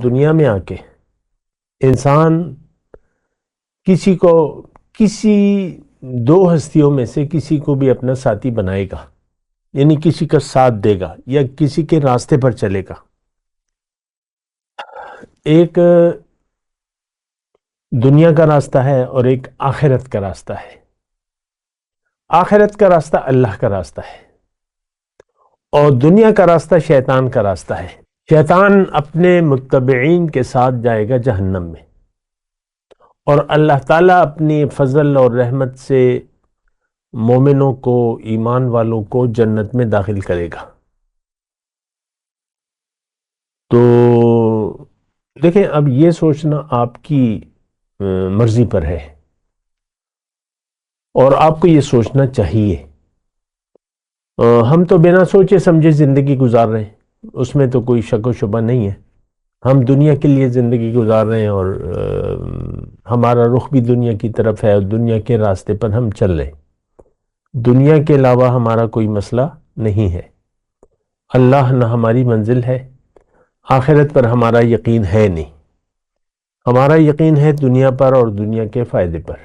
دنیا میں آ کے انسان کسی دو ہستیوں میں سے کسی کو بھی اپنا ساتھی بنائے گا، یعنی کسی کا ساتھ دے گا یا کسی کے راستے پر چلے گا. ایک دنیا کا راستہ ہے اور ایک آخرت کا راستہ ہے. آخرت کا راستہ اللہ کا راستہ ہے اور دنیا کا راستہ شیطان کا راستہ ہے. شیطان اپنے متبعین کے ساتھ جائے گا جہنم میں، اور اللہ تعالیٰ اپنی فضل اور رحمت سے مومنوں کو، ایمان والوں کو جنت میں داخل کرے گا. تو دیکھیں، اب یہ سوچنا آپ کی مرضی پر ہے اور آپ کو یہ سوچنا چاہیے. ہم تو بنا سوچے سمجھے زندگی گزار رہے ہیں، اس میں تو کوئی شک و شبہ نہیں ہے. ہم دنیا کے لیے زندگی گزار رہے ہیں اور ہمارا رخ بھی دنیا کی طرف ہے اور دنیا کے راستے پر ہم چل رہے ہیں. دنیا کے علاوہ ہمارا کوئی مسئلہ نہیں ہے. اللہ نہ ہماری منزل ہے، آخرت پر ہمارا یقین ہے نہیں. ہمارا یقین ہے دنیا پر اور دنیا کے فائدے پر.